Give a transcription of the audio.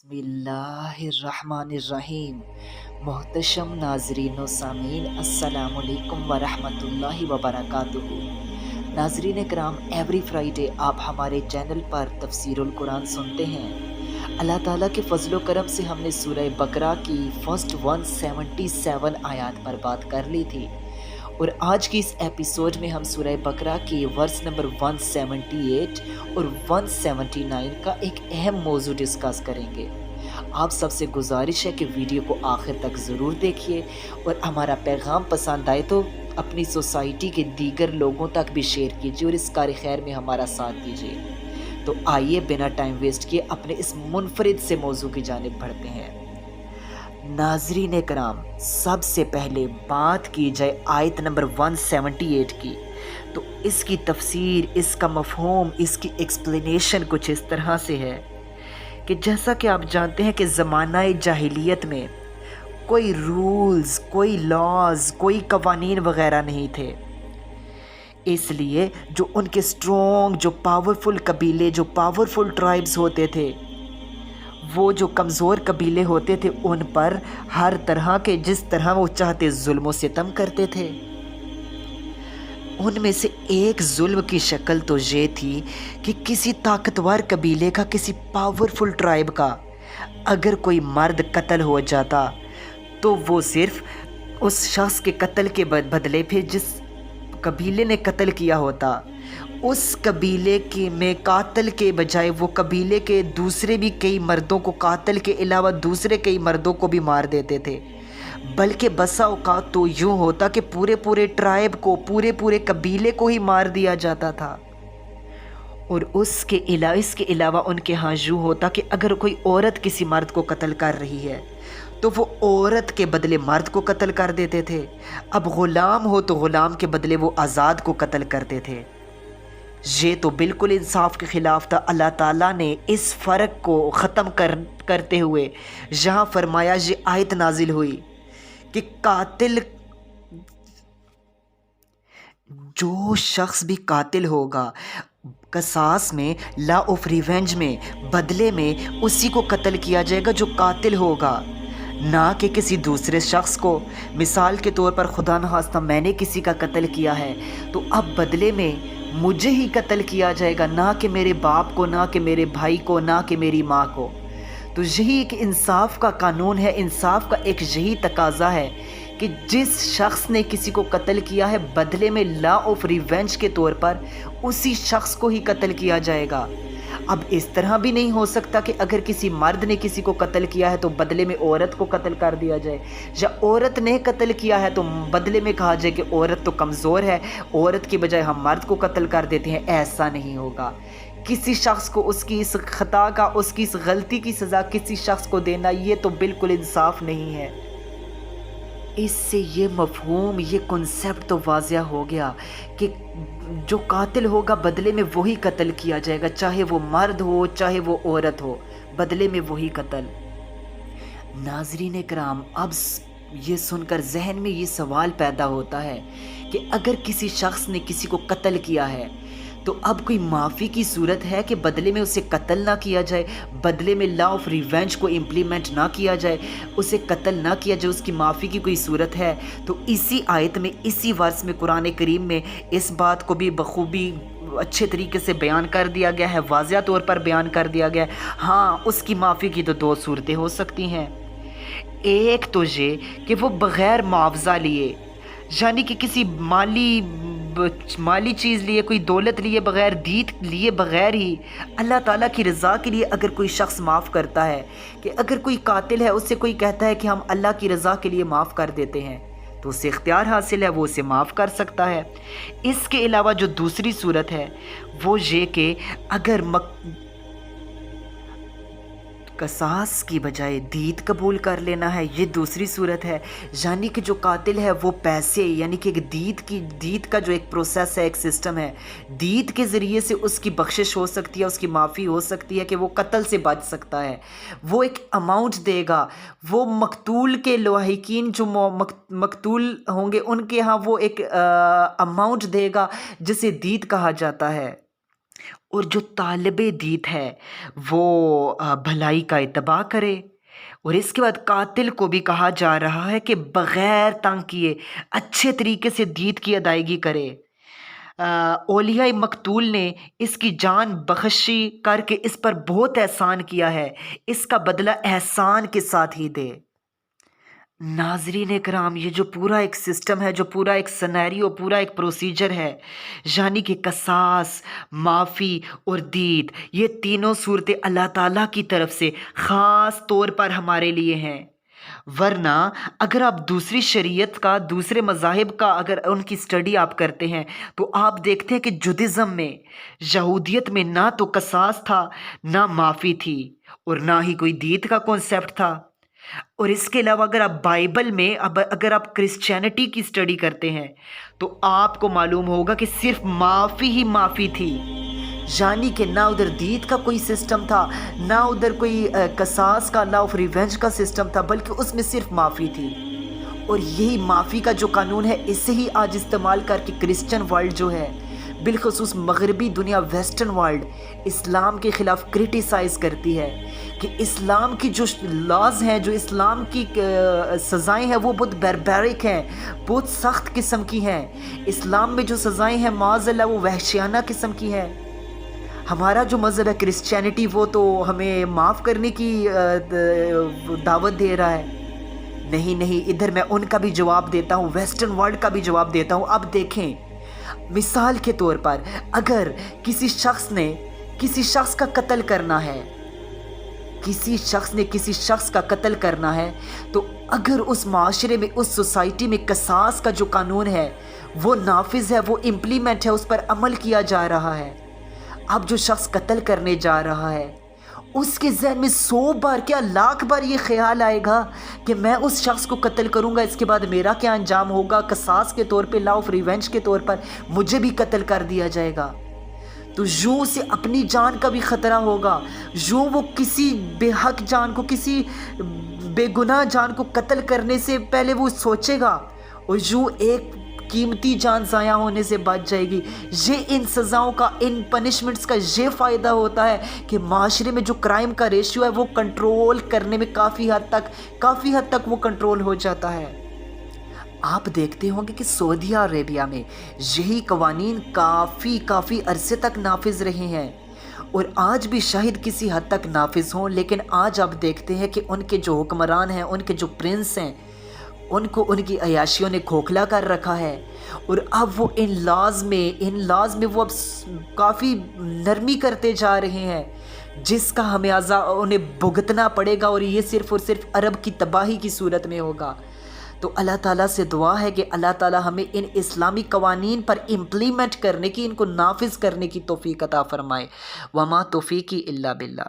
बिस्मिल्लाहिर्रहमानिर्रहीम। मोहतशम नाजरीन व सामीन, अस्सलामुअलैकुम वरहमतुल्लाहि वबरकातुहू। नाजरीन कराम, एवरी फ्राइडे आप हमारे चैनल पर तफसीरुल कुरान सुनते हैं। अल्लाह ताला के फजलो करम से हमने सूरह बकरा की फर्स्ट 177 आयात पर बात कर ली थी, और आज की इस एपिसोड में हम सूरह बकरा के वर्स नंबर 178 और 179 का एक अहम मौजू डिस्कस करेंगे। आप सबसे गुजारिश है कि वीडियो को आखिर तक ज़रूर देखिए, और हमारा पैगाम पसंद आए तो अपनी सोसाइटी के दीगर लोगों तक भी शेयर कीजिए और इस कार खैर में हमारा साथ दीजिए। तो आइए बिना टाइम वेस्ट किए अपने इस मुनफरिद से मौजू की जानिब बढ़ते हैं। नाजरीन कराम, सबसे पहले बात की जाए आयत नंबर 178 की, तो इसकी तफसीर, इसका मफहूम, इसकी एक्सप्लेनेशन कुछ इस तरह से है कि जैसा कि आप जानते हैं कि ज़माना जाहिलियत में कोई रूल्स, कोई लॉज, कोई कवानीन वगैरह नहीं थे। इसलिए जो उनके स्ट्रॉन्ग, जो पावरफुल कबीले, जो पावरफुल ट्राइब्स होते थे, वो जो कमज़ोर कबीले होते थे उन पर हर तरह के जिस तरह वो चाहते जुल्म व सितम करते थे। उनमें से एक जुल्म की शक्ल तो ये थी कि किसी ताकतवर कबीले का, किसी पावरफुल ट्राइब का अगर कोई मर्द कत्ल हो जाता तो वो सिर्फ उस शख्स के कत्ल के बदले फिर जिस कबीले ने कत्ल किया होता, उस कबीले के में कातिल के बजाय वो कबीले के दूसरे भी कई मर्दों को, कातिल के अलावा दूसरे कई मर्दों को भी मार देते थे। बल्कि बसा औकात तो यूँ होता कि पूरे पूरे ट्राइब को, पूरे पूरे कबीले को ही मार दिया जाता था। और इसके अलावा उनके यहाँ यूँ होता कि अगर कोई औरत किसी मर्द को कत्ल कर रही है तो वो औरत के बदले मर्द को कत्ल कर देते थे। अब ग़ुलाम हो तो ग़ुलाम के बदले वो आज़ाद को कत्ल करते थे। ये तो बिल्कुल इंसाफ के ख़िलाफ़ था। अल्लाह ताला ने इस फ़र्क को ख़त्म करते हुए यहाँ फरमाया, ये आयत नाजिल हुई कि कातिल, जो शख्स भी कातिल होगा, कसास में, लॉ ऑफ रिवेंज में, बदले में उसी को कत्ल किया जाएगा जो कातिल होगा, ना कि किसी दूसरे शख्स को। मिसाल के तौर पर खुदा न खास्ता मैंने किसी का कत्ल किया है तो अब बदले में मुझे ही कत्ल किया जाएगा, ना कि मेरे बाप को, ना कि मेरे भाई को, ना कि मेरी माँ को। तो यही एक इंसाफ का कानून है, इंसाफ का एक यही तकाजा है कि जिस शख्स ने किसी को कत्ल किया है, बदले में लॉ ऑफ रिवेंज के तौर पर उसी शख्स को ही कत्ल किया जाएगा। अब इस तरह भी नहीं हो सकता कि अगर किसी मर्द ने किसी को कत्ल किया है तो बदले में औरत को कत्ल कर दिया जाए, या औरत ने कत्ल किया है तो बदले में कहा जाए कि औरत तो कमज़ोर है, औरत की बजाय हम मर्द को कत्ल कर देते हैं। ऐसा नहीं होगा। किसी शख्स को उसकी इस खता का, उसकी इस गलती की सज़ा किसी शख्स को देना, ये तो बिल्कुल इंसाफ नहीं है। इससे ये मफहूम, ये कॉन्सेप्ट तो वाज़िया हो गया कि जो कातिल होगा बदले में वही कत्ल किया जाएगा, चाहे वो मर्द हो चाहे वो औरत हो, बदले में वही कत्ल। नाज़रीन कराम, अब ये सुनकर जहन में ये सवाल पैदा होता है कि अगर किसी शख्स ने किसी को कत्ल किया है तो अब कोई माफ़ी की सूरत है कि बदले में उसे कत्ल ना किया जाए, बदले में लॉ ऑफ रिवेंज को इम्प्लीमेंट ना किया जाए, उसे कत्ल ना किया जाए, उसकी माफ़ी की कोई सूरत है? तो इसी आयत में, इसी वर्स में, कुरान करीम में इस बात को भी बखूबी अच्छे तरीके से बयान कर दिया गया है, वाज़िया तौर पर बयान कर दिया गया है। हाँ, उसकी माफ़ी की तो दो सूरतें हो सकती हैं। एक तो ये कि वो बग़ैर मुआवजा लिए, यानी कि किसी माली चीज़ लिए, कोई दौलत लिए बग़ैर, दीत लिए बग़ैर ही अल्लाह ताला की रज़ा के लिए अगर कोई शख्स माफ़ करता है, कि अगर कोई कातिल है उससे कोई कहता है कि हम अल्लाह की रज़ा के लिए माफ़ कर देते हैं, तो उसे इख्तियार हासिल है, वो उसे माफ़ कर सकता है। इसके अलावा जो दूसरी सूरत है वो ये कि अगर कसास की बजाय दीत कबूल कर लेना है, ये दूसरी सूरत है। यानी कि जो कातिल है वो पैसे, यानी कि एक दीत का जो एक प्रोसेस है, एक सिस्टम है, दीत के ज़रिए से उसकी बख्शिश हो सकती है, उसकी माफ़ी हो सकती है, कि वो कत्ल से बच सकता है। वो एक अमाउंट देगा, वो मकतूल के लवाहिकीन जो मकतूल होंगे उनके यहाँ वो एक अमाउंट देगा जिसे दीत कहा जाता है। اور جو طالب دید ہے وہ بھلائی کا اتباع کرے۔ اور اس کے بعد قاتل کو بھی کہا جا رہا ہے کہ بغیر تنگ کیے اچھے طریقے سے دید کی ادائیگی کرے۔ اولیاء مقتول نے اس کی جان بخشی کر کے اس پر بہت احسان کیا ہے، اس کا بدلہ احسان کے ساتھ ہی دے۔ ناظرین اکرام، یہ جو پورا ایک سسٹم ہے، جو پورا ایک سنیریو، پورا ایک پروسیجر ہے، یعنی کہ قصاص، معافی اور دید، یہ تینوں صورتیں اللہ تعالیٰ کی طرف سے خاص طور پر ہمارے لیے ہیں۔ ورنہ اگر آپ دوسری شریعت کا، دوسرے مذاہب کا اگر ان کی سٹڈی آپ کرتے ہیں تو آپ دیکھتے ہیں کہ جودھزم میں، یہودیت میں نہ تو قصاص تھا، نہ معافی تھی، اور نہ ہی کوئی دید کا کانسیپٹ تھا۔ اور اس کے علاوہ اگر آپ بائبل میں اگر آپ کرسچینٹی کی سٹڈی کرتے ہیں تو آپ کو معلوم ہوگا کہ صرف معافی ہی معافی تھی، یعنی کہ نہ ادھر دید کا کوئی سسٹم تھا، نہ ادھر کوئی قصاص کا، لا آف ریونج کا سسٹم تھا، بلکہ اس میں صرف معافی تھی۔ اور یہی معافی کا جو قانون ہے، اسے ہی آج استعمال کر کے کرسچن ورلڈ جو ہے، بالخصوص مغربی دنیا، ویسٹرن ورلڈ، اسلام کے خلاف کرٹیسائز کرتی ہے کہ اسلام کی جو لاز ہیں، جو اسلام کی سزائیں ہیں، وہ بہت بیربیرک ہیں، بہت سخت قسم کی ہیں۔ اسلام میں جو سزائیں ہیں معاذ اللہ وہ وحشیانہ قسم کی ہیں۔ ہمارا جو مذہب ہے کرسچینٹی، وہ تو ہمیں معاف کرنے کی دعوت دے رہا ہے۔ نہیں نہیں، ادھر میں ان کا بھی جواب دیتا ہوں، ویسٹرن ورلڈ کا بھی جواب دیتا ہوں۔ اب دیکھیں، مثال کے طور پر اگر کسی شخص نے کسی شخص کا قتل کرنا ہے، کسی شخص نے کسی شخص کا قتل کرنا ہے، تو اگر اس معاشرے میں، اس سوسائٹی میں قصاص کا جو قانون ہے وہ نافذ ہے، وہ امپلیمنٹ ہے، اس پر عمل کیا جا رہا ہے، اب جو شخص قتل کرنے جا رہا ہے اس کے ذہن میں 100 بار کیا 1,00,000 بار یہ خیال آئے گا کہ میں اس شخص کو قتل کروں گا، اس کے بعد میرا کیا انجام ہوگا، قصاص کے طور پہ، لا آف ریونج کے طور پر مجھے بھی قتل کر دیا جائے گا۔ تو یوں سے اپنی جان کا بھی خطرہ ہوگا، یوں وہ کسی بے حق جان کو، کسی بے گناہ جان کو قتل کرنے سے پہلے وہ سوچے گا، اور یوں ایک قیمتی جان ضائع ہونے سے بچ جائے گی۔ یہ ان سزاؤں کا، ان پنشمنٹس کا یہ فائدہ ہوتا ہے کہ معاشرے میں جو کرائم کا ریشیو ہے وہ کنٹرول کرنے میں کافی حد تک وہ کنٹرول ہو جاتا ہے۔ آپ دیکھتے ہوں گے کہ سعودیہ عربیہ میں یہی قوانین کافی عرصے تک نافذ رہے ہیں، اور آج بھی شاید کسی حد تک نافذ ہوں، لیکن آج آپ دیکھتے ہیں کہ ان کے جو حکمران ہیں، ان کے جو پرنس ہیں، ان کو ان کی عیاشیوں نے کھوکھلا کر رکھا ہے، اور اب وہ ان لاز میں وہ اب کافی نرمی کرتے جا رہے ہیں، جس کا خمیازہ انہیں بھگتنا پڑے گا، اور یہ صرف اور صرف عرب کی تباہی کی صورت میں ہوگا۔ تو اللہ تعالیٰ سے دعا ہے کہ اللہ تعالیٰ ہمیں ان اسلامی قوانین پر امپلیمنٹ کرنے کی، ان کو نافذ کرنے کی توفیق عطا فرمائے۔ وما توفیقی الا باللہ۔